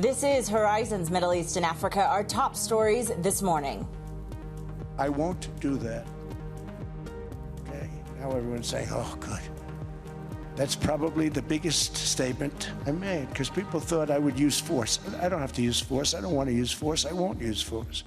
This is Horizons Middle East and Africa, our top stories this morning. I won't do that. Okay, now everyone's saying, oh, good. That's probably the biggest statement I made, because people thought I would use force. I don't have to use force. I don't want to use force. I won't use force.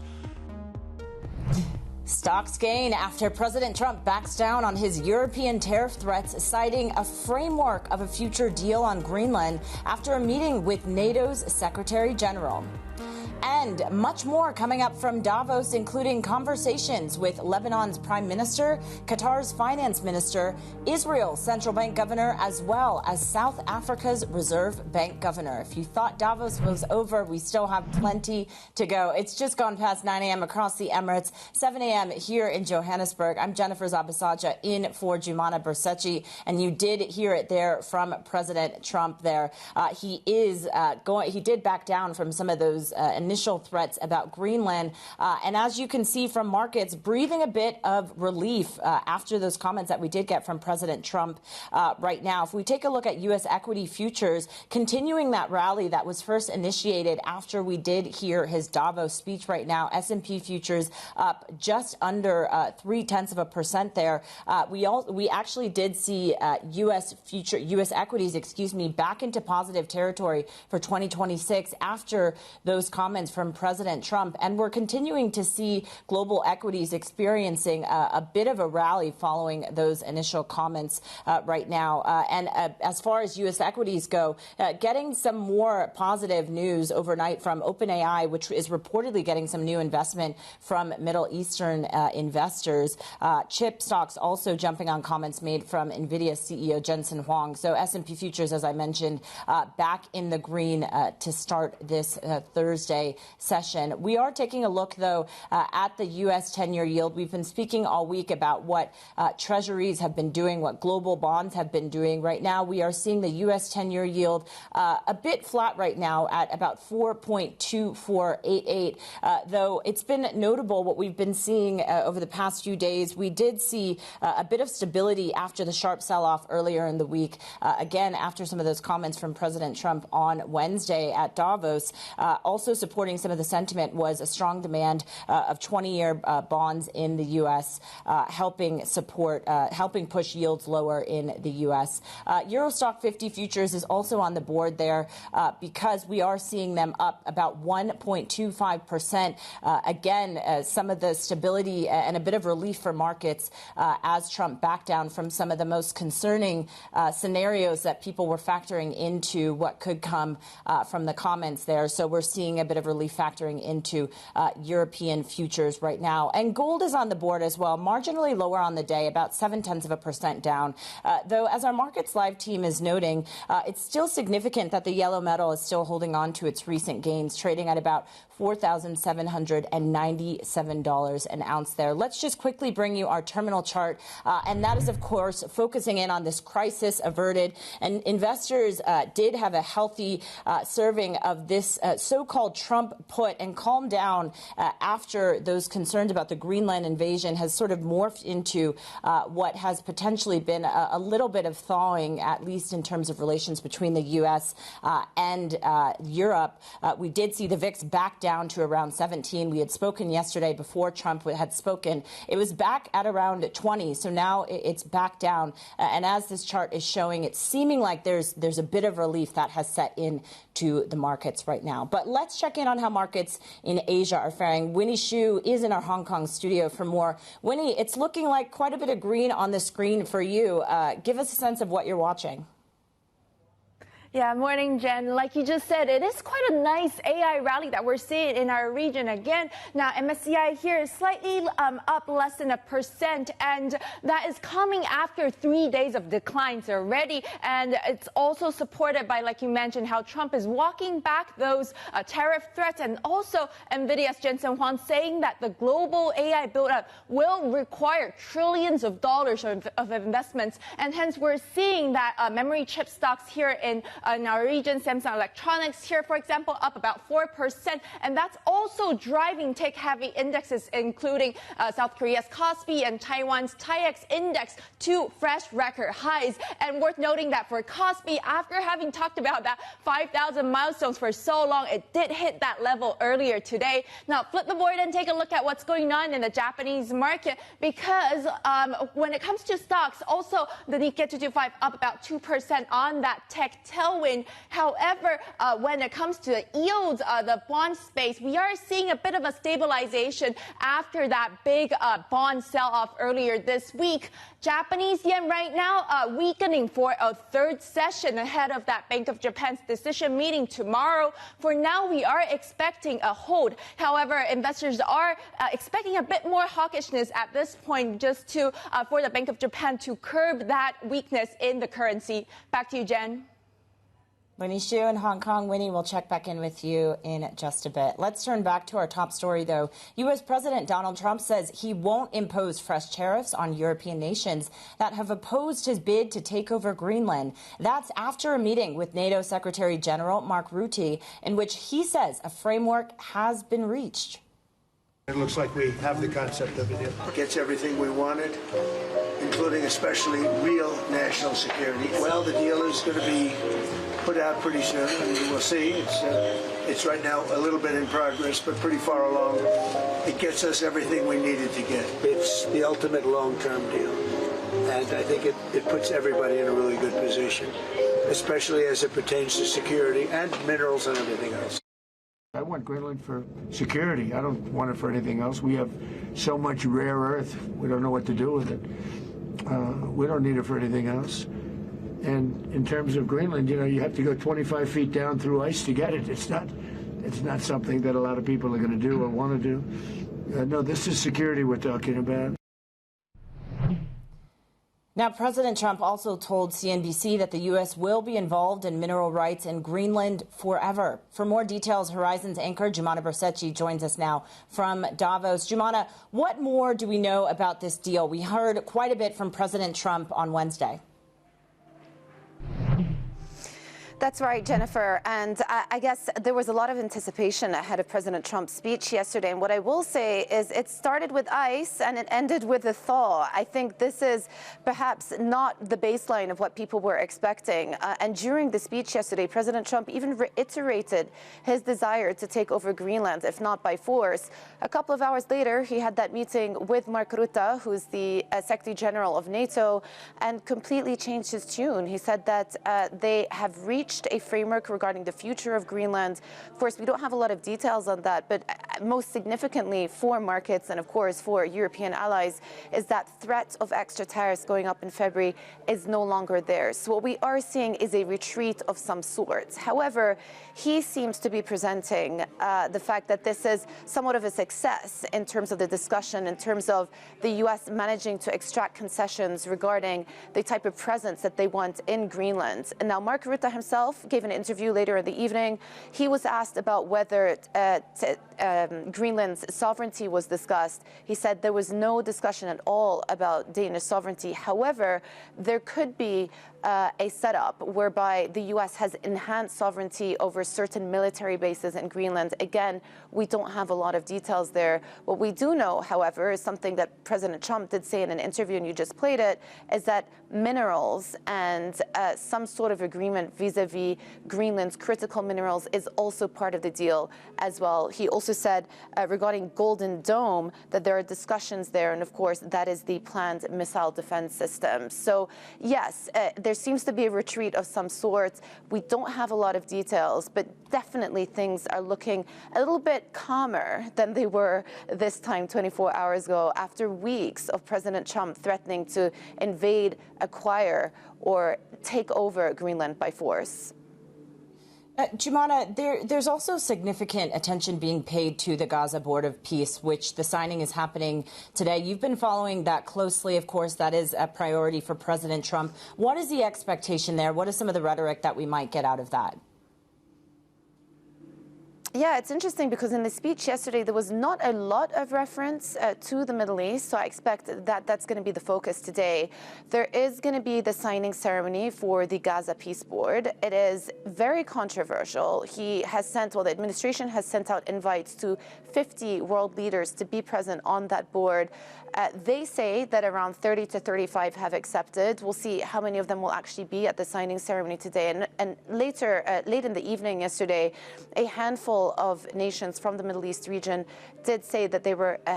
Stocks gain after President Trump backs down on his European tariff threats, citing a framework of a future deal on Greenland after a meeting with NATO's Secretary General. And much more coming up from Davos, including conversations with Lebanon's Prime Minister, Qatar's Finance Minister, Israel's Central Bank Governor, as well as South Africa's Reserve Bank Governor. If you thought Davos was over, we still have plenty to go. It's just gone past 9 a.m. across the Emirates, 7 a.m. here in Johannesburg. I'm Jennifer Zabasaja in for Jumana Bersetji, and you did hear it there from President Trump there. He did back down from some of those initial threats about Greenland. And as you can see from markets, breathing a bit of relief after those comments that we did get from President Trump right now. If we take a look at U.S. equity futures, continuing that rally that was first initiated after we did hear his Davos speech right now, S&P futures up just under 0.3% there. We actually did see U.S. equities, back into positive territory for 2026 after those comments from President Trump. And we're continuing to see global equities experiencing a bit of a rally following those initial comments right now. And as far as U.S. equities go, getting some more positive news overnight from OpenAI, which is reportedly getting some new investment from Middle Eastern investors. Chip stocks also jumping on comments made from NVIDIA CEO Jensen Huang. So S&P futures, as I mentioned, back in the green to start this Thursday session. We are taking a look, though, at the U.S. 10-year yield. We've been speaking all week about what treasuries have been doing, what global bonds have been doing. Right now, we are seeing the U.S. 10-year yield a bit flat right now at about 4.2488, though it's been notable what we've been seeing over the past few days. We did see a bit of stability after the sharp sell-off earlier in the week, again, after some of those comments from President Trump on Wednesday at Davos. Also supporting some of the sentiment was a strong demand of 20-year bonds in the U.S., helping push yields lower in the U.S. Euro Stock 50 futures is also on the board there because we are seeing them up about 1.25%. Again, some of the stability and a bit of relief for markets as Trump backed down from some of the most concerning scenarios that people were factoring into what could come from the comments there. So we're seeing a bit of relief factoring into European futures right now. And gold is on the board as well, marginally lower on the day, about 0.7% down. Though, as our Markets Live team is noting, it's still significant that the yellow metal is still holding on to its recent gains, trading at about $4,797 an ounce there. Let's just quickly bring you our terminal chart. And that is, of course, focusing in on this crisis averted. And investors did have a healthy serving of this so-called Trump put and calmed down after those concerns about the Greenland invasion has sort of morphed into what has potentially been a little bit of thawing, at least in terms of relations between the U.S. And Europe. We did see the VIX back down to around 17. We had spoken yesterday before Trump had spoken. It was back at around 20. So now it's back down. And as this chart is showing, it's seeming like there's a bit of relief that has set in to the markets right now. But let's check in on how markets in Asia are faring. Winnie Xu is in our Hong Kong studio for more. Winnie, it's looking like quite a bit of green on the screen for you. Give us a sense of what you're watching. Yeah, morning, Jen. Like you just said, it is quite a nice AI rally that we're seeing in our region again. Now, MSCI here is slightly up less than 1%, and that is coming after 3 days of declines already. And it's also supported by, like you mentioned, how Trump is walking back those tariff threats, and also NVIDIA's Jensen Huang saying that the global AI build-up will require trillions of dollars of investments. And hence, we're seeing that memory chip stocks here in in our region. Samsung Electronics here, for example, up about 4%. And that's also driving tech-heavy indexes, including South Korea's Kospi and Taiwan's TAIEX index to fresh record highs. And worth noting that for Kospi, after having talked about that 5,000 milestones for so long, it did hit that level earlier today. Now, flip the board and take a look at what's going on in the Japanese market, because when it comes to stocks, also the Nikkei 225 up about 2% on that tech tailwind. However, when it comes to the yields, the bond space, we are seeing a bit of a stabilization after that big bond sell-off earlier this week. Japanese yen right now weakening for a third session ahead of that Bank of Japan's decision meeting tomorrow. For now, we are expecting a hold. However, investors are expecting a bit more hawkishness at this point, just to for the Bank of Japan to curb that weakness in the currency. Back to you, Jen. Winnie Xu in Hong Kong. Winnie, we'll check back in with you in just a bit. Let's turn back to our top story, though. U.S. President Donald Trump says he won't impose fresh tariffs on European nations that have opposed his bid to take over Greenland. That's after a meeting with NATO Secretary General Mark Rutte, in which he says a framework has been reached. It looks like we have the concept of a deal. It gets everything we wanted, including especially real national security. Well, the deal is going to be put out pretty soon, and we'll see. It's right now a little bit in progress, but pretty far along. It gets us everything we needed to get. It's the ultimate long-term deal, and I think it puts everybody in a really good position, especially as it pertains to security and minerals and everything else. I want Greenland for security. I don't want it for anything else. We have so much rare earth. We don't know what to do with it. We don't need it for anything else. And in terms of Greenland, you have to go 25 feet down through ice to get it. It's not something that a lot of people are going to do or want to do. No, this is security we're talking about. Now, President Trump also told CNBC that the U.S. will be involved in mineral rights in Greenland forever. For more details, Horizon's anchor Jumana Bersetchi joins us now from Davos. Jumana, what more do we know about this deal? We heard quite a bit from President Trump on Wednesday. That's right, Jennifer. And I guess there was a lot of anticipation ahead of President Trump's speech yesterday. And what I will say is it started with ice and it ended with a thaw. I think this is perhaps not the baseline of what people were expecting. And during the speech yesterday, President Trump even reiterated his desire to take over Greenland, if not by force. A couple of hours later, he had that meeting with Mark Rutte, who's the Secretary General of NATO, and completely changed his tune. He said that they have reached a framework regarding the future of Greenland. Of course, we don't have a lot of details on that, but most significantly for markets and, of course, for European allies is that threat of extra tariffs going up in February is no longer there. So what we are seeing is a retreat of some sorts. However, he seems to be presenting the fact that this is somewhat of a success in terms of the discussion, in terms of the U.S. managing to extract concessions regarding the type of presence that they want in Greenland. And now, Mark Rutte himself gave an interview later in the evening. He was asked about whether Greenland's sovereignty was discussed. He said there was no discussion at all about Danish sovereignty. However, there could be a setup whereby the U.S. has enhanced sovereignty over certain military bases in Greenland. Again, we don't have a lot of details there. What we do know, however, is something that President Trump did say in an interview, and you just played it, is that minerals and some sort of agreement vis-a-vis Greenland's critical minerals is also part of the deal as well. He also said regarding Golden Dome that there are discussions there, and of course, that is the planned missile defense system. So, yes, there seems to be a retreat of some sort. We don't have a lot of details, but definitely things are looking a little bit calmer than they were this time 24 hours ago, after weeks of President Trump threatening to invade, acquire, or take over Greenland by force. Jumana, there's also significant attention being paid to the Gaza Board of Peace, which the signing is happening today. You've been following that closely. Of course, that is a priority for President Trump. What is the expectation there? What is some of the rhetoric that we might get out of that? Yeah, it's interesting because in the speech yesterday, there was not a lot of reference to the Middle East. So I expect that that's going to be the focus today. There is going to be the signing ceremony for the Gaza Peace Board. It is very controversial. He has sent, well, the administration has sent out invites to 50 world leaders to be present on that board. They say that around 30 to 35 have accepted. We'll see how many of them will actually be at the signing ceremony today. And later, late in the evening yesterday, a handful of nations from the Middle East region did say that they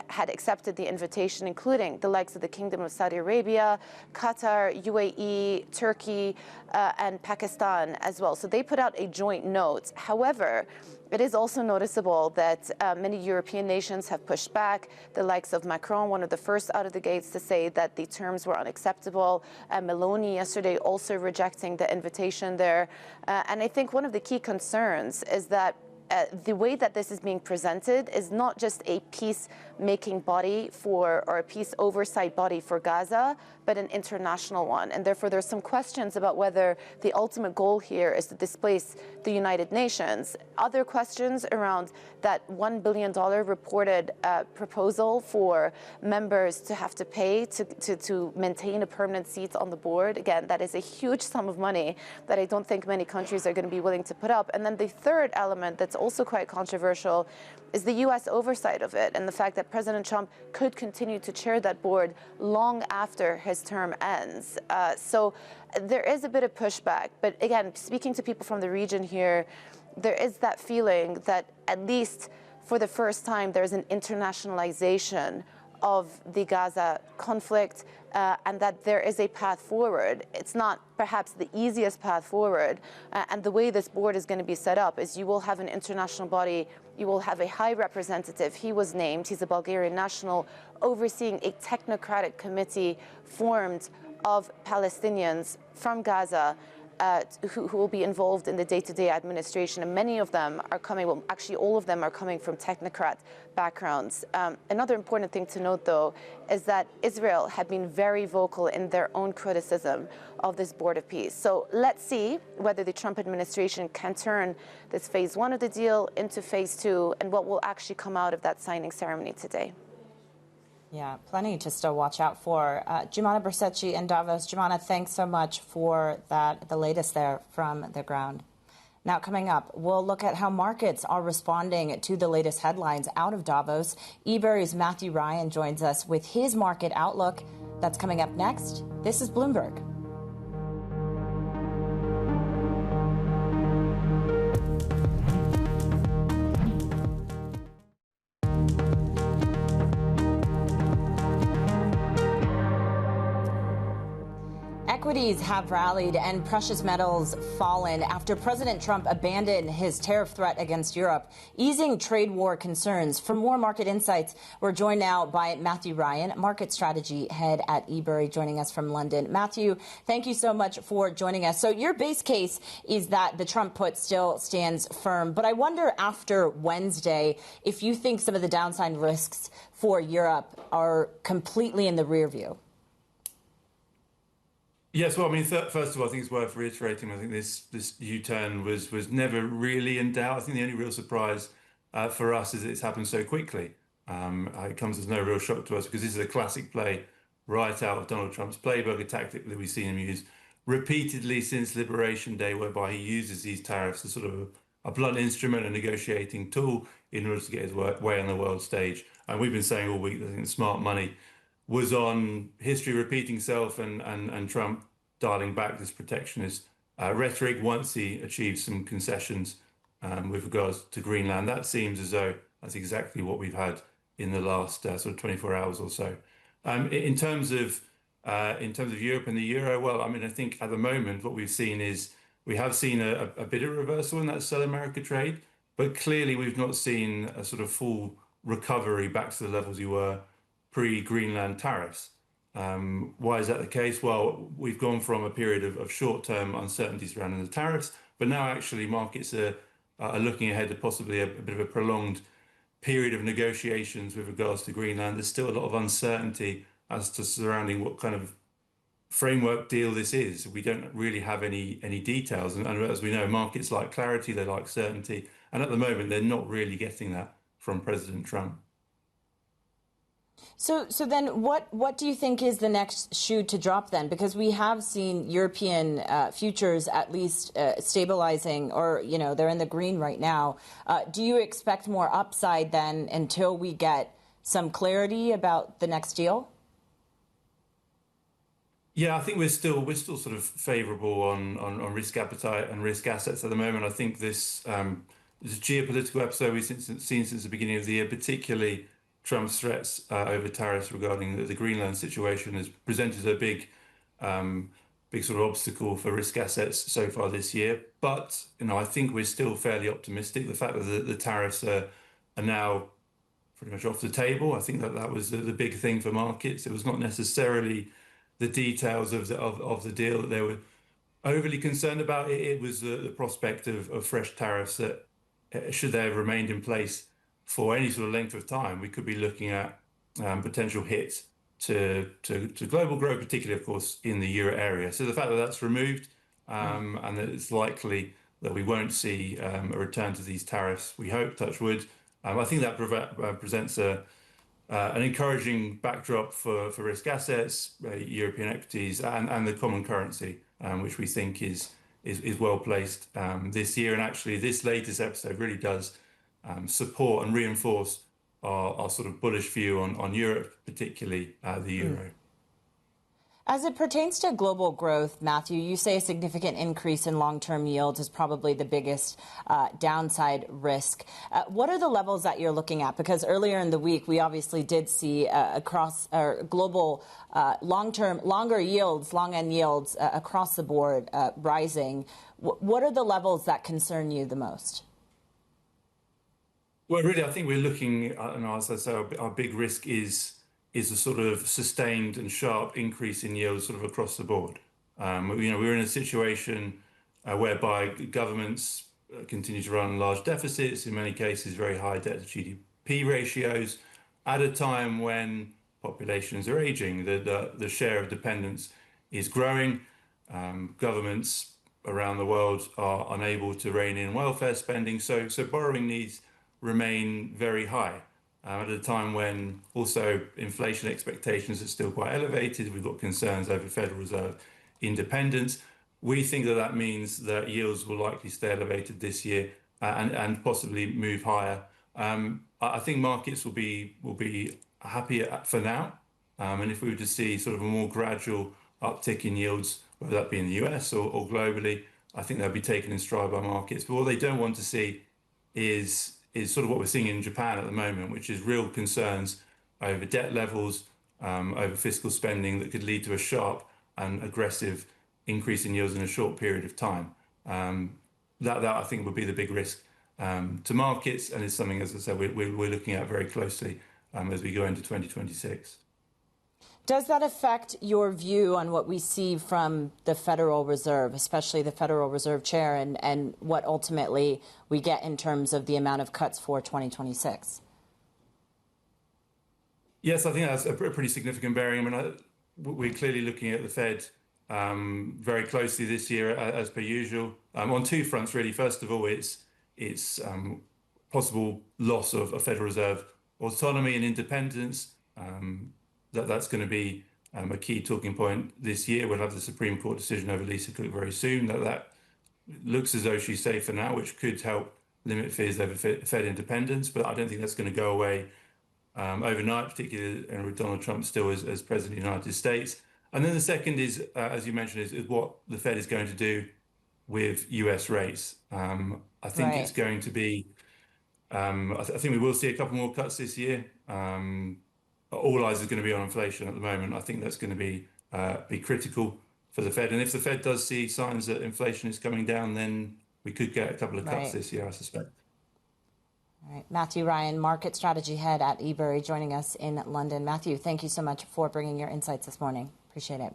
had accepted the invitation, including the likes of the Kingdom of Saudi Arabia, Qatar, UAE, Turkey, and Pakistan as well. So they put out a joint note. However, it is also noticeable that many European nations have pushed back. The likes of Macron, one of the first out of the gates to say that the terms were unacceptable. Meloni yesterday also rejecting the invitation there. And I think one of the key concerns is that the way that this is being presented is not just a peace-making body or a peace oversight body for Gaza, but an international one. And therefore, there's some questions about whether the ultimate goal here is to displace the United Nations. Other questions around that $1 billion reported proposal for members to have to pay to maintain a permanent seat on the board. Again, that is a huge sum of money that I don't think many countries are going to be willing to put up. And then the third element that's also quite controversial is the U.S. oversight of it and the fact that President Trump could continue to chair that board long after his term ends. So there is a bit of pushback. But again, speaking to people from the region here, there is that feeling that at least for the first time, there's an internationalization of the Gaza conflict and that there is a path forward. It's not perhaps the easiest path forward. And the way this board is going to be set up is you will have an international body, you will have a high representative. He was named, he's a Bulgarian national, overseeing a technocratic committee formed of Palestinians from Gaza who will be involved in the day-to-day administration. And many of them are coming, well, actually all of them are coming from technocrat backgrounds. Another important thing to note, though, is that Israel had been very vocal in their own criticism of this Board of Peace. So let's see whether the Trump administration can turn this phase one of the deal into phase two and what will actually come out of that signing ceremony today. Yeah, plenty to still watch out for. Jumana Bersetchi in Davos. Jumana, thanks so much for that, the latest there from the ground. Now, coming up, we'll look at how markets are responding to the latest headlines out of Davos. Ebury's Matthew Ryan joins us with his market outlook. That's coming up next. This is Bloomberg. Equities have rallied and precious metals fallen after President Trump abandoned his tariff threat against Europe, easing trade war concerns. For more market insights, we're joined now by Matthew Ryan, market strategy head at Ebury, joining us from London. Matthew, thank you so much for joining us. So your base case is that the Trump put still stands firm, but I wonder after Wednesday if you think some of the downside risks for Europe are completely in the rear view. Yes, well, I mean, first of all, I think it's worth reiterating. I think this U-turn was never really in doubt. I think the only real surprise for us is that it's happened so quickly. It comes as no real shock to us because this is a classic play right out of Donald Trump's playbook, a tactic that we've seen him use repeatedly since Liberation Day, whereby he uses these tariffs as sort of a blunt instrument, a negotiating tool in order to get his way on the world stage. And we've been saying all week that I think the smart money was on history repeating itself and Trump dialing back this protectionist rhetoric once he achieved some concessions with regards to Greenland. That seems as though that's exactly what we've had in the last sort of 24 hours or so. In terms of Europe and the euro, well, I mean, I think at the moment what we've seen is we have seen a bit of reversal in that Sell America trade, but clearly we've not seen a sort of full recovery back to the levels you were pre-Greenland tariffs. Why is that the case? Well, we've gone from a period of short-term uncertainty surrounding the tariffs, but now actually markets are looking ahead to possibly a bit of a prolonged period of negotiations with regards to Greenland. There's still a lot of uncertainty as to surrounding what kind of framework deal this is. We don't really have any details. And as we know, markets like clarity, they like certainty. And at the moment, they're not really getting that from President Trump. So then what do you think is the next shoe to drop then? Because we have seen European futures at least stabilizing, or, you know, they're in the green right now. Do you expect more upside then until we get some clarity about the next deal? Yeah, I think we're still sort of favourable on risk appetite and risk assets at the moment. I think this geopolitical episode we've seen since the beginning of the year, particularly Trump's threats over tariffs regarding the Greenland situation, has presented a big sort of obstacle for risk assets so far this year. But, you know, I think we're still fairly optimistic. The fact that the tariffs are now pretty much off the table, I think that was the big thing for markets. It was not necessarily the details of the deal that they were overly concerned about. It was the prospect of fresh tariffs that, should they have remained in place for any sort of length of time, we could be looking at potential hits to global growth, particularly, of course, in the euro area. So the fact that that's removed and that it's likely that we won't see a return to these tariffs, we hope, touch wood, I think that presents an encouraging backdrop for risk assets, European equities, and the common currency, which we think is well placed this year. And actually, this latest episode really does support and reinforce our sort of bullish view on Europe, particularly the euro. As it pertains to global growth, Matthew, you say a significant increase in long-term yields is probably the biggest downside risk. What are the levels that you're looking at? Because earlier in the week, we obviously did see across global longer yields, long-end yields across the board rising. What are the levels that concern you the most? Well, really, I think we're looking, as I say, our big risk is a sort of sustained and sharp increase in yields sort of across the board. You know, we're in a situation whereby governments continue to run large deficits, in many cases very high debt to GDP ratios, at a time when populations are aging, the share of dependence is growing. Governments around the world are unable to rein in welfare spending, so borrowing needs remain very high. At a time when also inflation expectations are still quite elevated, we've got concerns over Federal Reserve independence. We think that means that yields will likely stay elevated this year and possibly move higher. I think markets will be happy for now, and if we were to see sort of a more gradual uptick in yields, whether that be in the US or globally, I think they'll be taken in stride by markets. But what they don't want to see is sort of what we're seeing in Japan at the moment, which is real concerns over debt levels, over fiscal spending that could lead to a sharp and aggressive increase in yields in a short period of time. That I think would be the big risk to markets, and it's something, as I said, we're looking at very closely as we go into 2026. Does that affect your view on what we see from the Federal Reserve, especially the Federal Reserve Chair, and what ultimately we get in terms of the amount of cuts for 2026? Yes, I think that's a pretty significant bearing. I mean, we're clearly looking at the Fed very closely this year, as per usual, on two fronts, really. First of all, it's possible loss of a Federal Reserve autonomy and independence. That's going to be a key talking point this year. We'll have the Supreme Court decision over Lisa Cook very soon. That looks as though she's safe for now, which could help limit fears over Fed independence. But I don't think that's going to go away overnight, particularly with Donald Trump still as President of the United States. And then the second is, as you mentioned, is what the Fed is going to do with US rates. I think it's going to be, I think we will see a couple more cuts this year. All eyes are going to be on inflation at the moment. I think that's going to be critical for the Fed. And if the Fed does see signs that inflation is coming down, then we could get a couple of cuts this year, I suspect. All right. Matthew Ryan, market strategy head at Ebury, joining us in London. Matthew, thank you so much for bringing your insights this morning. Appreciate it.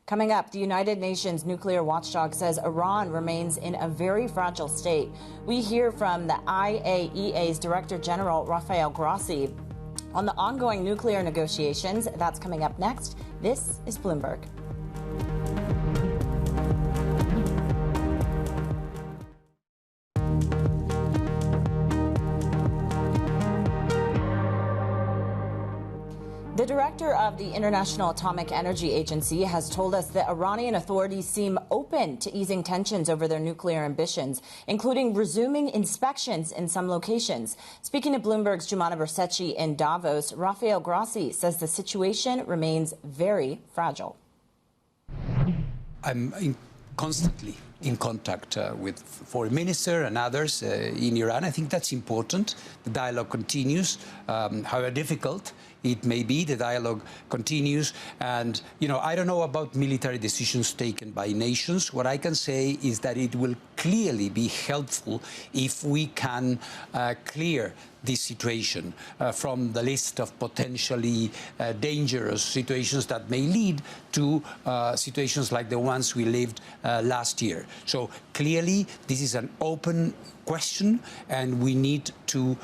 Coming up, the United Nations nuclear watchdog says Iran remains in a very fragile state. We hear from the IAEA's Director General, Rafael Grossi, on the ongoing nuclear negotiations. That's coming up next. This is Bloomberg. The director of the International Atomic Energy Agency has told us that Iranian authorities seem open to easing tensions over their nuclear ambitions, including resuming inspections in some locations. Speaking to Bloomberg's Jumana Bersetchi in Davos, Rafael Grossi says the situation remains very fragile. I'm constantly in contact with foreign minister and others in Iran. I think that's important. The dialogue continues, however difficult it may be, the dialogue continues. And, you know, I don't know about military decisions taken by nations. What I can say is that it will clearly be helpful if we can clear this situation from the list of potentially dangerous situations that may lead to situations like the ones we lived last year. So clearly, this is an open question, and we need to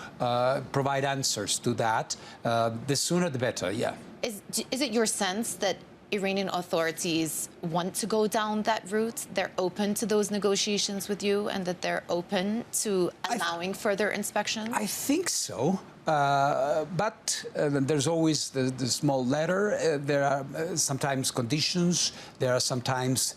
provide answers to that. The sooner, the better, yeah. Is it your sense that Iranian authorities want to go down that route? They're open to those negotiations with you, and that they're open to allowing further inspections? I think so. But there's always the small letter. There are sometimes conditions. There are sometimes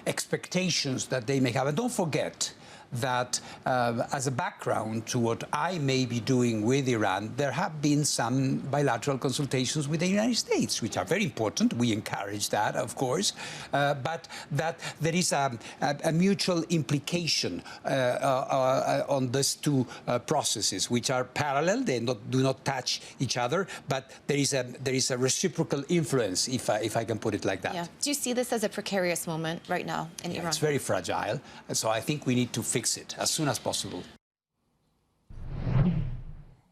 expectations that they may have. And don't forget that as a background to what I may be doing with Iran, there have been some bilateral consultations with the United States, which are very important. We encourage that, of course, but that there is a mutual implication on these two processes, which are parallel. They do not touch each other, but there is a reciprocal influence, if I can put it like that. Yeah. Do you see this as a precarious moment right now in Iran? It's very fragile, and so I think we need to fix it as soon as possible.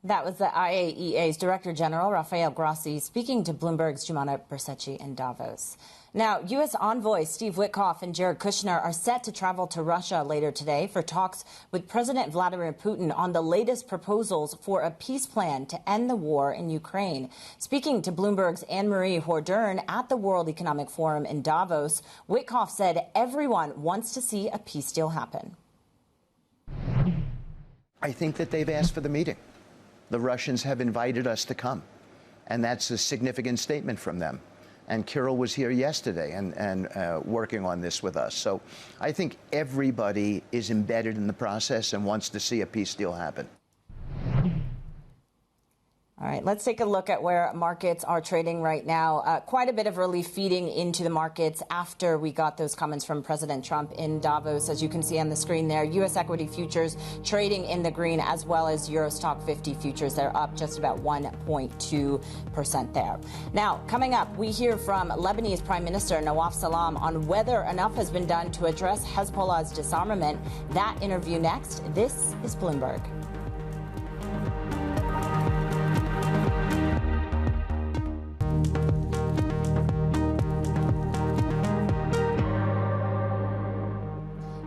That was the IAEA's Director General, Rafael Grossi, speaking to Bloomberg's Jumana Bersetchi in Davos. Now, U.S. envoys Steve Witkoff and Jared Kushner are set to travel to Russia later today for talks with President Vladimir Putin on the latest proposals for a peace plan to end the war in Ukraine. Speaking to Bloomberg's Anne-Marie Hordern at the World Economic Forum in Davos, Witkoff said everyone wants to see a peace deal happen. I think that they've asked for the meeting. The Russians have invited us to come, and that's a significant statement from them. And Kirill was here yesterday and working on this with us. So I think everybody is embedded in the process and wants to see a peace deal happen. All right, let's take a look at where markets are trading right now. Quite a bit of relief feeding into the markets after we got those comments from President Trump in Davos. As you can see on the screen there, U.S. equity futures trading in the green, as well as Euro Stock 50 futures. They're up just about 1.2% there. Now, coming up, we hear from Lebanese Prime Minister Nawaf Salam on whether enough has been done to address Hezbollah's disarmament. That interview next. This is Bloomberg.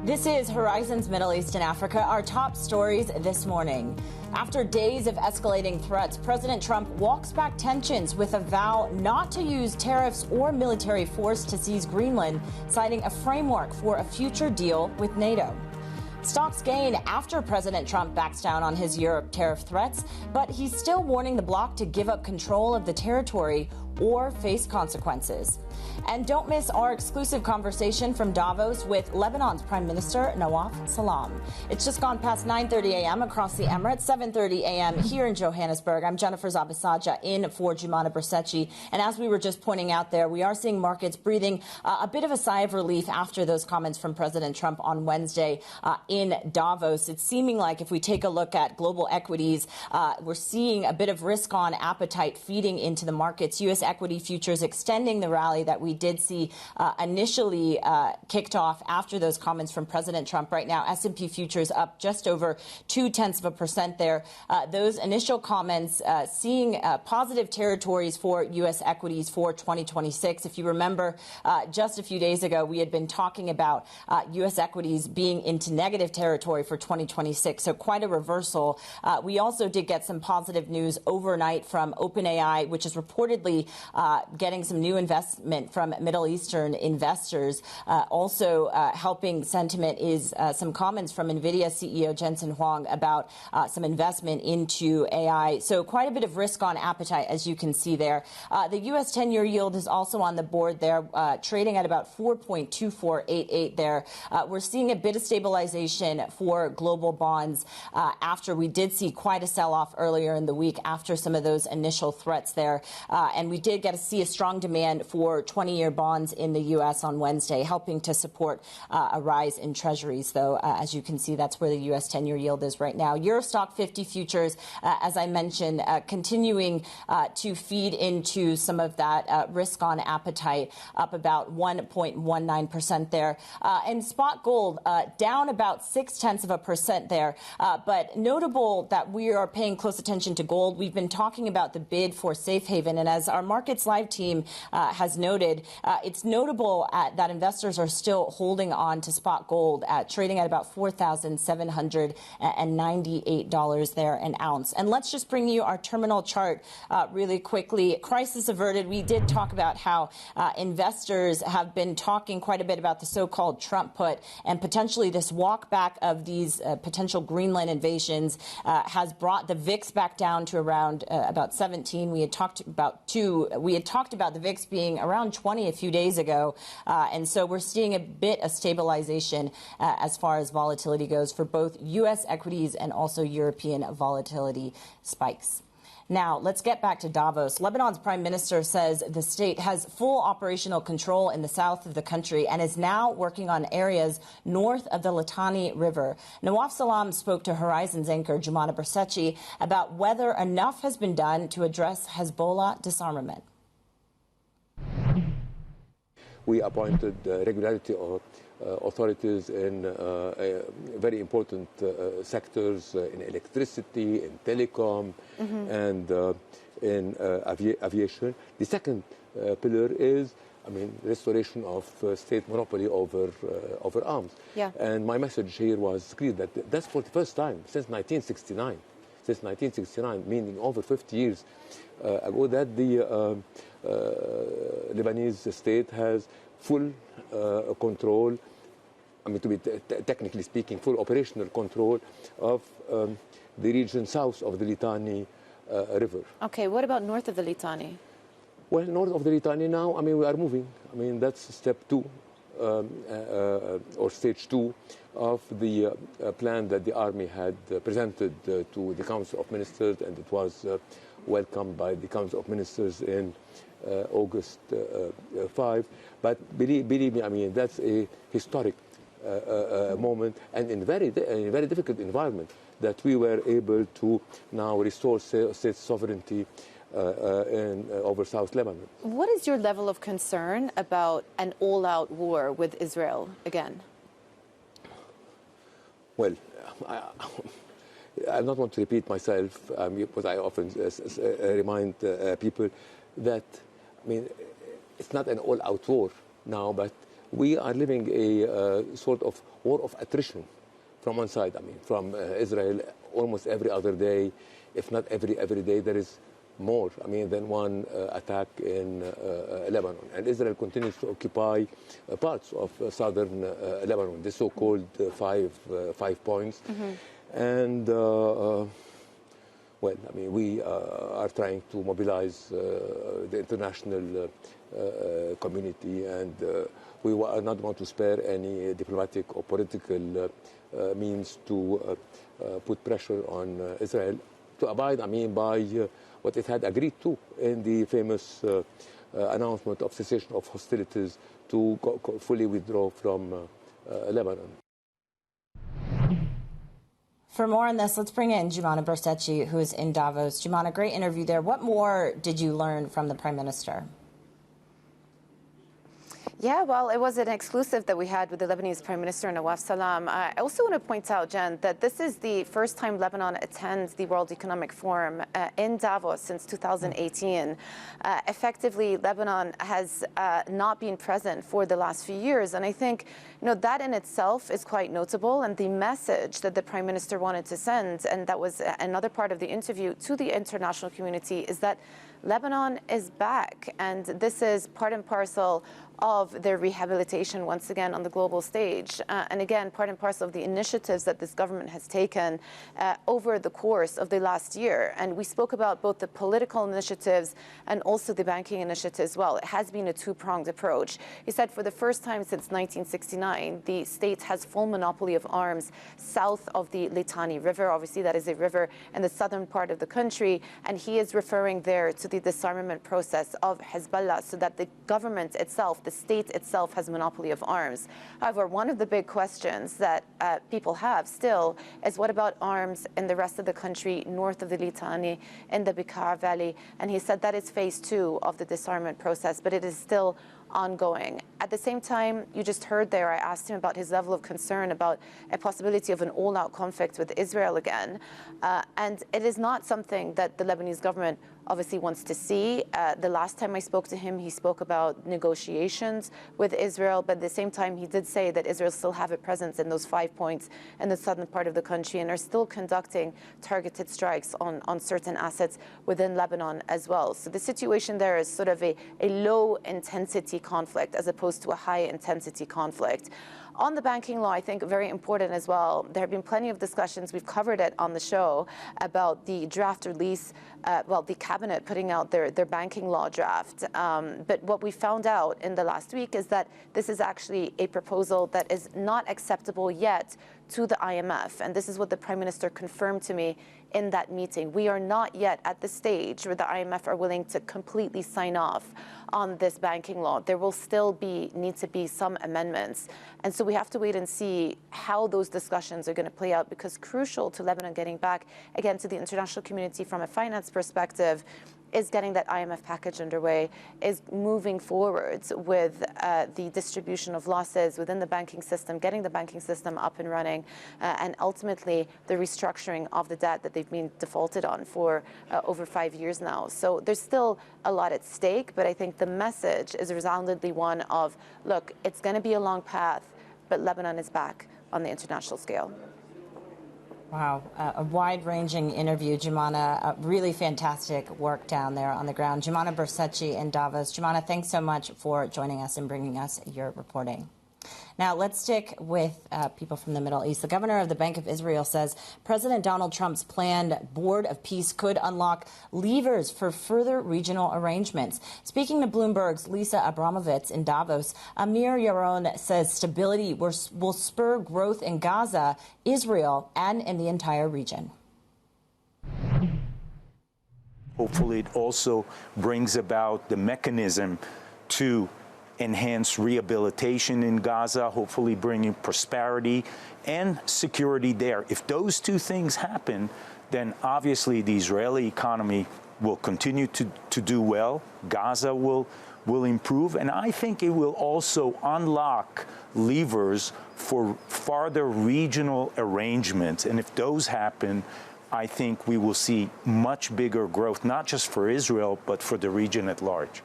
This is Horizons Middle East and Africa, our top stories this morning. After days of escalating threats, President Trump walks back tensions with a vow not to use tariffs or military force to seize Greenland, citing a framework for a future deal with NATO. Stocks gain after President Trump backs down on his Europe tariff threats, but he's still warning the bloc to give up control of the territory or face consequences. And don't miss our exclusive conversation from Davos with Lebanon's Prime Minister Nawaf Salam. It's just gone past 9:30 a.m. across the Emirates, 7:30 a.m. here in Johannesburg. I'm Jennifer Zabisaja in for Jumana Bersetchi. And as we were just pointing out there, we are seeing markets breathing a bit of a sigh of relief after those comments from President Trump on Wednesday in Davos. It's seeming like if we take a look at global equities, we're seeing a bit of risk-on appetite feeding into the markets. U.S. equity futures extending the rally that we did see initially kicked off after those comments from President Trump. Right now, S&P futures up just over 0.2% there. Those initial comments seeing positive territories for U.S. equities for 2026. If you remember, just a few days ago, we had been talking about U.S. equities being into negative territory for 2026, so quite a reversal. We also did get some positive news overnight from OpenAI, which is reportedly getting some new investment from Middle Eastern investors. Also helping sentiment is some comments from NVIDIA CEO Jensen Huang about some investment into AI. So quite a bit of risk on appetite, as you can see there. The U.S. 10-year yield is also on the board there, trading at about 4.2488 there. We're seeing a bit of stabilization for global bonds after we did see quite a sell-off earlier in the week after some of those initial threats there. And we did get to see a strong demand for 20-year bonds in the U.S. on Wednesday, helping to support a rise in treasuries, though. As you can see, that's where the U.S. 10-year yield is right now. Eurostock 50 futures, as I mentioned, continuing to feed into some of that risk on appetite, up about 1.19% there. And spot gold down about 0.6% there. But notable that we are paying close attention to gold. We've been talking about the bid for safe haven, and as our Markets Live team has noted, it's notable that investors are still holding on to spot gold, trading at about $4,798 there an ounce. And let's just bring you our terminal chart really quickly. Crisis averted. We did talk about how investors have been talking quite a bit about the so-called Trump put, and potentially this walk back of these potential Greenland invasions has brought the VIX back down to around about 17. We had talked about the VIX being around 20 a few days ago, and so we're seeing a bit of stabilization as far as volatility goes for both U.S. equities and also European volatility spikes. Now, let's get back to Davos. Lebanon's Prime Minister says the state has full operational control in the south of the country and is now working on areas north of the Litani River. Nawaf Salam spoke to Horizon's anchor Jumana Bersetji about whether enough has been done to address Hezbollah disarmament. We appointed regularity authorities in very important sectors, in electricity, in telecom, and in aviation. The second pillar is, restoration of state monopoly over arms. Yeah. And my message here was clear that that's for the first time since 1969. Since 1969, meaning over 50 years ago, that the Lebanese state has full control, to be technically speaking, full operational control of the region south of the Litani River. Okay, what about north of the Litani? Well, north of the Litani now, we are moving. That's step 2 or stage 2 of the plan that the army had presented to the Council of Ministers, and it was welcomed by the Council of Ministers in August 5. But believe me, that's a historic moment, and in a very difficult environment, that we were able to now restore state sovereignty over South Lebanon. What is your level of concern about an all-out war with Israel again? Well, I don't want to repeat myself, because I often remind people that, it's not an all-out war now, but we are living a sort of war of attrition from one side. From Israel, almost every other day, if not every day, there is more, than one attack in Lebanon. And Israel continues to occupy parts of southern Lebanon, the so-called 5 points. And, we are trying to mobilize the international community, and we are not going to spare any diplomatic or political means to put pressure on Israel to abide, by what it had agreed to in the famous announcement of cessation of hostilities to fully withdraw from Lebanon. For more on this, let's bring in Jumana Bersetji, who is in Davos. Jumana, great interview there. What more did you learn from the Prime Minister? Yeah, well, it was an exclusive that we had with the Lebanese Prime Minister, Nawaf Salam. I also want to point out, Jen, that this is the first time Lebanon attends the World Economic Forum in Davos since 2018. Effectively, Lebanon has not been present for the last few years. And I think, that in itself is quite notable. And the message that the Prime Minister wanted to send, and that was another part of the interview to the international community, is that Lebanon is back. And this is part and parcel of their rehabilitation once again on the global stage. And again, part and parcel of the initiatives that this government has taken over the course of the last year. And we spoke about both the political initiatives and also the banking initiatives as well. It has been a two-pronged approach. He said for the first time since 1969, the state has full monopoly of arms south of the Litani River. Obviously, that is a river in the southern part of the country. And he is referring there to the disarmament process of Hezbollah so that the government itself, the state itself, has monopoly of arms. However, one of the big questions that people have still is what about arms in the rest of the country north of the Litani, in the Bekaa Valley? And he said that is phase 2 of the disarmament process, but it is still ongoing. At the same time, you just heard there, I asked him about his level of concern about a possibility of an all-out conflict with Israel again. And it is not something that the Lebanese government obviously wants to see. The last time I spoke to him, he spoke about negotiations with Israel, but at the same time, he did say that Israel still have a presence in those 5 points in the southern part of the country and are still conducting targeted strikes on certain assets within Lebanon as well. So the situation there is sort of a low-intensity conflict as opposed to a high-intensity conflict. On the banking law, I think very important as well, there have been plenty of discussions, we've covered it on the show, about the draft release, the cabinet putting out their banking law draft. But what we found out in the last week is that this is actually a proposal that is not acceptable yet to the IMF. And this is what the Prime Minister confirmed to me in that meeting. We are not yet at the stage where the IMF are willing to completely sign off on this banking law. There will still need to be some amendments. And so we have to wait and see how those discussions are going to play out, because crucial to Lebanon getting back, again, to the international community from a finance perspective, is getting that IMF package underway, is moving forwards with the distribution of losses within the banking system, getting the banking system up and running, and ultimately the restructuring of the debt that they've been defaulted on for over 5 years now. So there's still a lot at stake, but I think the message is resoundingly one of, look, it's going to be a long path, but Lebanon is back on the international scale. Wow, a wide-ranging interview, Jumana. Really fantastic work down there on the ground. Jumana Bersetji in Davos. Jumana, thanks so much for joining us and bringing us your reporting. Now, let's stick with people from the Middle East. The governor of the Bank of Israel says President Donald Trump's planned Board of Peace could unlock levers for further regional arrangements. Speaking to Bloomberg's Lisa Abramovitz in Davos, Amir Yaron says stability will spur growth in Gaza, Israel, and in the entire region. Hopefully, it also brings about the mechanism to enhance rehabilitation in Gaza, hopefully bringing prosperity and security there. If those two things happen, then obviously the Israeli economy will continue to do well. Gaza will improve. And I think it will also unlock levers for farther regional arrangements. And if those happen, I think we will see much bigger growth, not just for Israel, but for the region at large.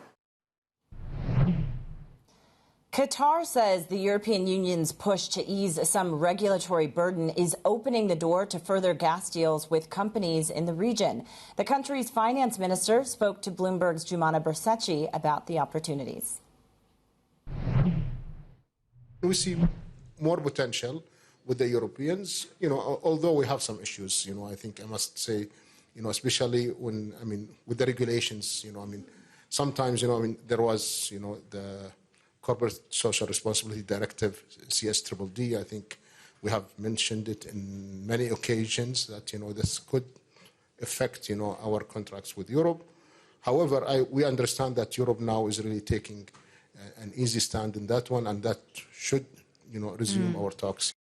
Qatar says the European Union's push to ease some regulatory burden is opening the door to further gas deals with companies in the region. The country's finance minister spoke to Bloomberg's Jumana Bersetji about the opportunities. We see more potential with the Europeans, although we have some issues, I think I must say, especially when, with the regulations, sometimes, there was, the Corporate Social Responsibility Directive, CSDD. I think we have mentioned it in many occasions that, this could affect, our contracts with Europe. However, we understand that Europe now is really taking an easy stand in that one, and that should, resume our talks.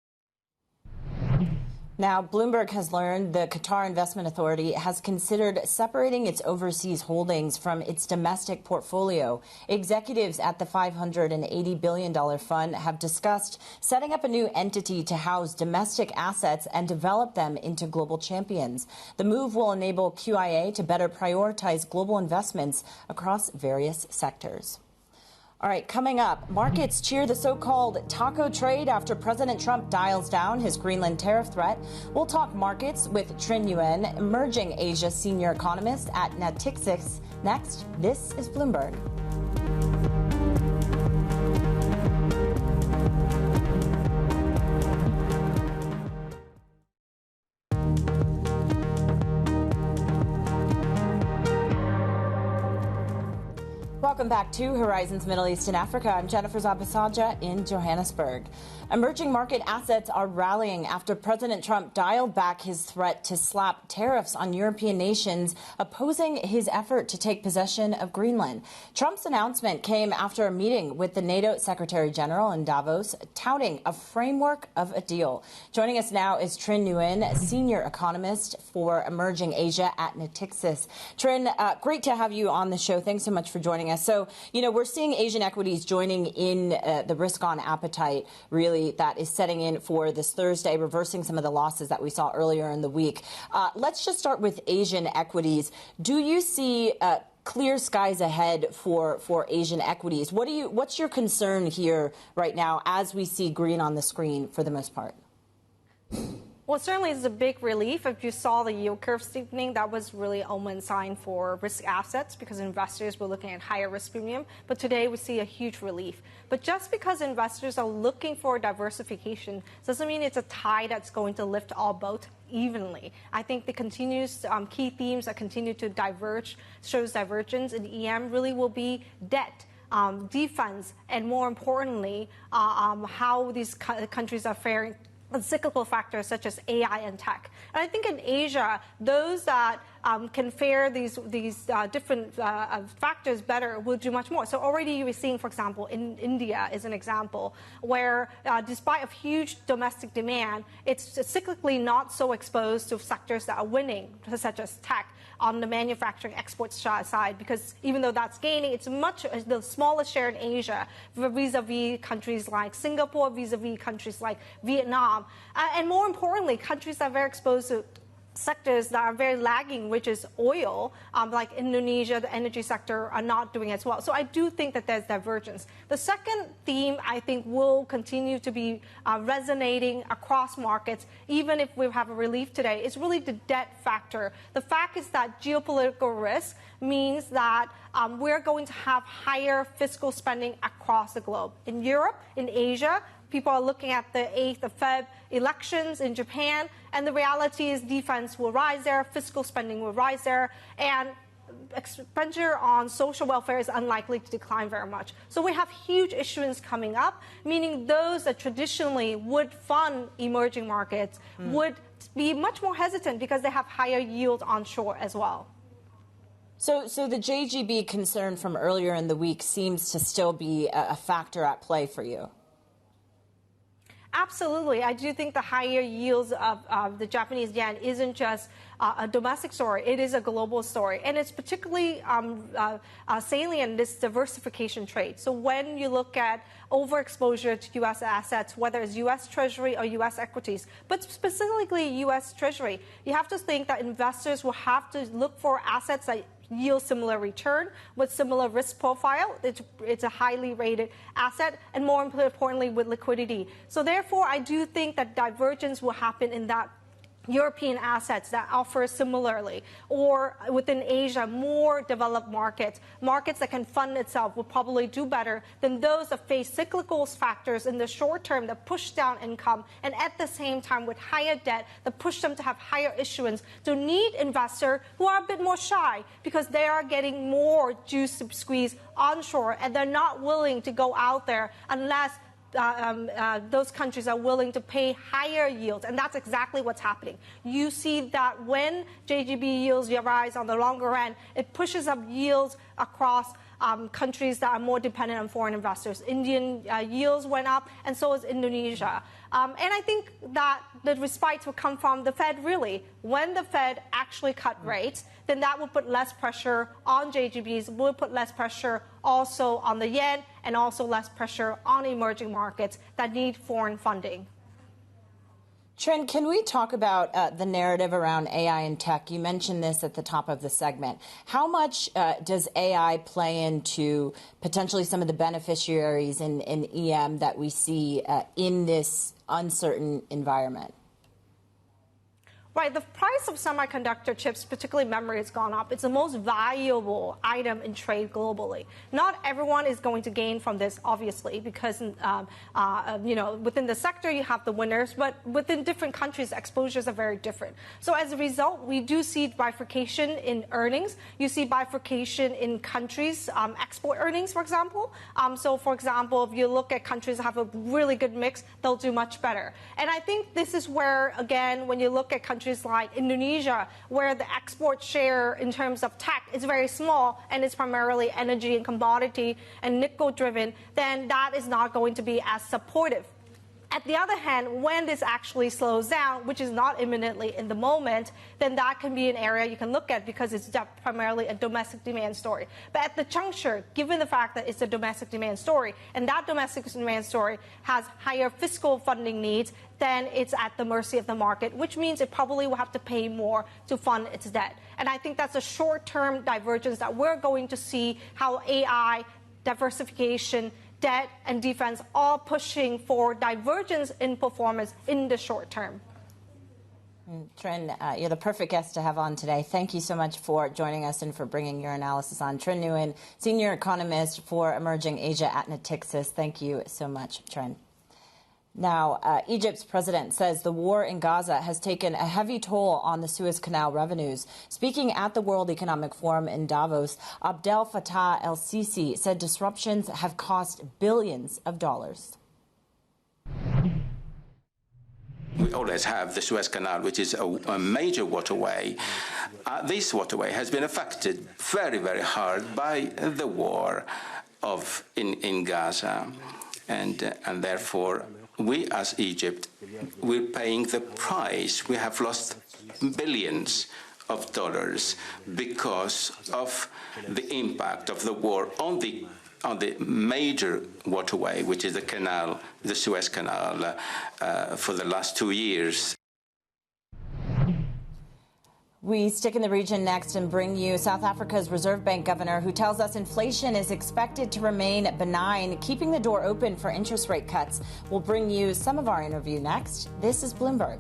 Now, Bloomberg has learned the Qatar Investment Authority has considered separating its overseas holdings from its domestic portfolio. Executives at the $580 billion fund have discussed setting up a new entity to house domestic assets and develop them into global champions. The move will enable QIA to better prioritize global investments across various sectors. All right, coming up, markets cheer the so-called taco trade after President Trump dials down his Greenland tariff threat. We'll talk markets with Trinh Nguyen, emerging Asia senior economist at Natixis. Next, this is Bloomberg. Welcome back to Horizons Middle East and Africa. I'm Jennifer Zabasaja in Johannesburg. Emerging market assets are rallying after President Trump dialed back his threat to slap tariffs on European nations, opposing his effort to take possession of Greenland. Trump's announcement came after a meeting with the NATO Secretary General in Davos, touting a framework of a deal. Joining us now is Trinh Nguyen, senior economist for emerging Asia at Natixis. Trinh, great to have you on the show. Thanks so much for joining us. So, we're seeing Asian equities joining in the risk-on appetite, really, that is setting in for this Thursday, reversing some of the losses that we saw earlier in the week. Let's just start with Asian equities. Do you see clear skies ahead for Asian equities? What's your concern here right now as we see green on the screen for the most part? Well, certainly it's a big relief. If you saw the yield curve steepening, that was really an omen sign for risk assets because investors were looking at higher risk premium. But today we see a huge relief. But just because investors are looking for diversification doesn't mean it's a tide that's going to lift all boats evenly. I think the continuous key themes that continue to diverge, shows divergence in EM really will be debt, defense, and more importantly, how these countries are faring, cyclical factors such as AI and tech. And I think in Asia, those that can fare these different factors better will do much more. So already you are seeing, for example, in India is an example where despite of huge domestic demand, it's cyclically not so exposed to sectors that are winning, such as tech, on the manufacturing export side, because even though that's gaining, it's much the smallest share in Asia vis-a-vis countries like Singapore, vis-a-vis countries like Vietnam, and more importantly, countries that are very exposed to sectors that are very lagging, which is oil, like Indonesia, the energy sector are not doing as well. So I do think that there's divergence. The second theme, I think, will continue to be resonating across markets, even if we have a relief today, is really the debt factor. The fact is that geopolitical risk means that we're going to have higher fiscal spending across the globe. In Europe, in Asia, people are looking at the 8th of Feb elections in Japan, and the reality is defense will rise there, fiscal spending will rise there, and expenditure on social welfare is unlikely to decline very much. So we have huge issuance coming up, meaning those that traditionally would fund emerging markets would be much more hesitant because they have higher yield onshore as well. So the JGB concern from earlier in the week seems to still be a factor at play for you. Absolutely. I do think the higher yields of the Japanese yen isn't just a domestic story. It is a global story. And it's particularly salient, this diversification trade. So when you look at overexposure to U.S. assets, whether it's U.S. Treasury or U.S. equities, but specifically U.S. Treasury, you have to think that investors will have to look for assets that yield similar return with similar risk profile. It's a highly rated asset, and more importantly with liquidity. So therefore, I do think that divergence will happen in that European assets that offer similarly, or within Asia, more developed markets that can fund itself will probably do better than those that face cyclical factors in the short term that push down income, and at the same time with higher debt that push them to have higher issuance, to need investors who are a bit more shy because they are getting more juice to squeeze onshore, and they're not willing to go out there unless those countries are willing to pay higher yields, and that's exactly what's happening. You see that when JGB yields rise on the longer end, it pushes up yields across countries that are more dependent on foreign investors. Indian yields went up, and so is Indonesia. And I think that the respite will come from the Fed, really. When the Fed actually cut rates, then that will put less pressure on JGBs, will put less pressure also on the yen, and also less pressure on emerging markets that need foreign funding. Trinh, can we talk about the narrative around AI and tech? You mentioned this at the top of the segment. How much does AI play into potentially some of the beneficiaries in EM that we see in this uncertain environment? Right, the price of semiconductor chips, particularly memory, has gone up. It's the most valuable item in trade globally. Not everyone is going to gain from this, obviously, because within the sector you have the winners, but within different countries, exposures are very different. So as a result, we do see bifurcation in earnings. You see bifurcation in countries' export earnings, for example. So, for example, if you look at countries that have a really good mix, they'll do much better. And I think this is where, again, when you look at countries like Indonesia, where the export share in terms of tech is very small and it's primarily energy and commodity and nickel driven, then that is not going to be as supportive. At the other hand, when this actually slows down, which is not imminently in the moment, then that can be an area you can look at because it's primarily a domestic demand story. But at the juncture, given the fact that it's a domestic demand story, and that domestic demand story has higher fiscal funding needs, then it's at the mercy of the market, which means it probably will have to pay more to fund its debt. And I think that's a short-term divergence that we're going to see how AI, diversification, debt and defense all pushing for divergence in performance in the short term. Trinh, you're the perfect guest to have on today. Thank you so much for joining us and for bringing your analysis on. Trinh Nguyen, Senior Economist for Emerging Asia at Natixis. Thank you so much, Trinh. Now, Egypt's president says the war in Gaza has taken a heavy toll on the Suez Canal revenues. Speaking at the World Economic Forum in Davos, Abdel Fattah el-Sisi said disruptions have cost billions of dollars. We always have the Suez Canal, which is a major waterway. This waterway has been affected very, very hard by the war in Gaza. And therefore, we as Egypt, we're paying the price. We have lost billions of dollars because of the impact of the war on the major waterway, which is the canal, the Suez Canal, for the last 2 years. We stick in the region next and bring you South Africa's Reserve Bank governor, who tells us inflation is expected to remain benign, keeping the door open for interest rate cuts. We'll bring you some of our interview next. This is Bloomberg.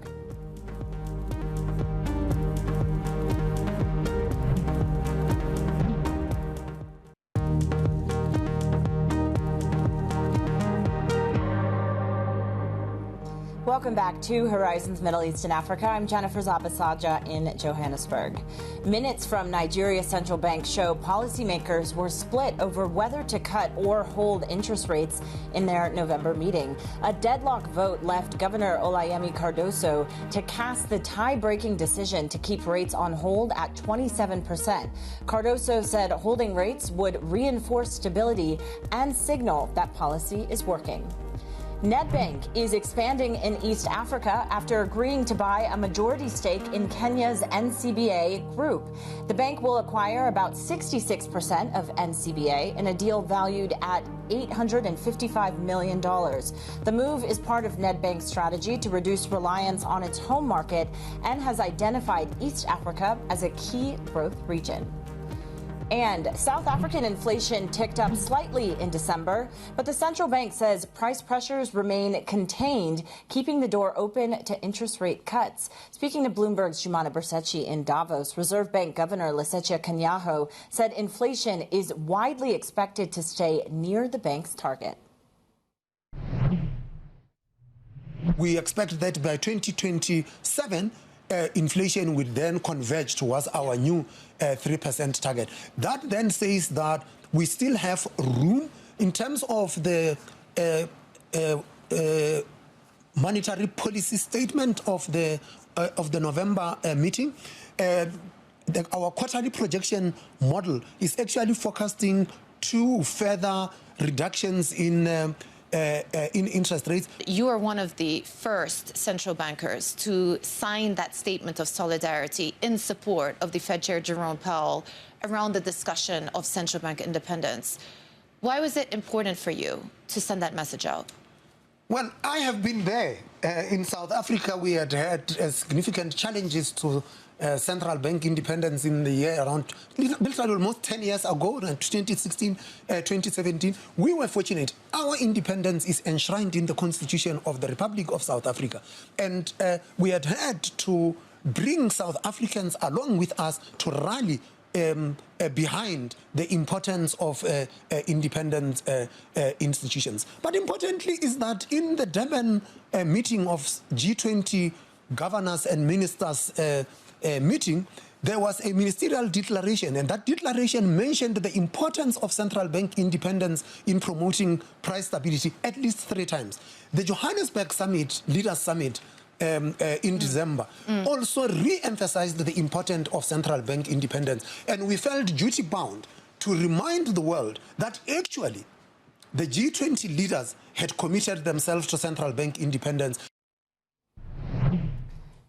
Welcome back to Horizons Middle East and Africa. I'm Jennifer Zabasaja in Johannesburg. Minutes from Nigeria's central bank show policymakers were split over whether to cut or hold interest rates in their November meeting. A deadlock vote left Governor Olayemi Cardoso to cast the tie-breaking decision to keep rates on hold at 27%. Cardoso said holding rates would reinforce stability and signal that policy is working. Nedbank is expanding in East Africa after agreeing to buy a majority stake in Kenya's NCBA group. The bank will acquire about 66% of NCBA in a deal valued at $855 million. The move is part of Nedbank's strategy to reduce reliance on its home market and has identified East Africa as a key growth region. And South African inflation ticked up slightly in December, but the central bank says price pressures remain contained, keeping the door open to interest rate cuts. Speaking to Bloomberg's Jumana Bersetchi in Davos, Reserve Bank Governor Lesetja Kganyago said inflation is widely expected to stay near the bank's target. We expect that by 2027, inflation will then converge towards our new 3% target. That then says that we still have room in terms of the monetary policy statement of the November meeting. Our quarterly projection model is actually forecasting to further reductions in interest rates. You are one of the first central bankers to sign that statement of solidarity in support of the Fed Chair Jerome Powell around the discussion of central bank independence. Why was it important for you to send that message out? Well, I have been there. In South Africa, we had significant challenges to central bank independence in the year around, almost 10 years ago, 2016, 2017. We were fortunate. Our independence is enshrined in the Constitution of the Republic of South Africa. And we had to bring South Africans along with us to rally behind the importance of independent institutions. But importantly is that in the Durban meeting of G20 governors and ministers meeting, there was a ministerial declaration, and that declaration mentioned the importance of central bank independence in promoting price stability at least 3 times. The Johannesburg Summit, Leaders Summit, in December, also re-emphasized the importance of central bank independence. And we felt duty-bound to remind the world that actually the G20 leaders had committed themselves to central bank independence.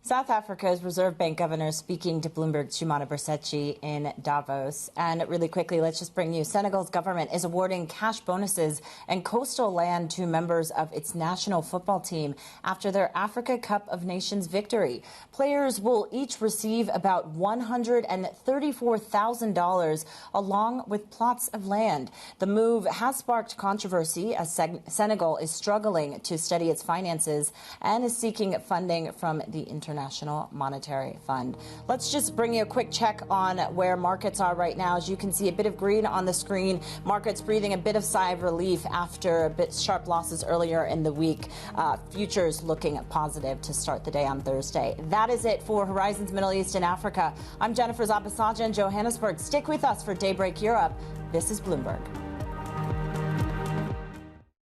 South Africa's Reserve Bank governor speaking to Bloomberg's Shumana Bersetji in Davos. And really quickly, let's just bring you Senegal's government is awarding cash bonuses and coastal land to members of its national football team after their Africa Cup of Nations victory. Players will each receive about $134,000 along with plots of land. The move has sparked controversy as Senegal is struggling to steady its finances and is seeking funding from the International Monetary Fund. Let's just bring you a quick check on where markets are right now. As you can see, a bit of green on the screen. Markets breathing a bit of sigh of relief after a bit sharp losses earlier in the week. Futures looking positive to start the day on Thursday. That is it for Horizons Middle East and Africa. I'm Jennifer Zabasaja in Johannesburg. Stick with us for Daybreak Europe. This is Bloomberg.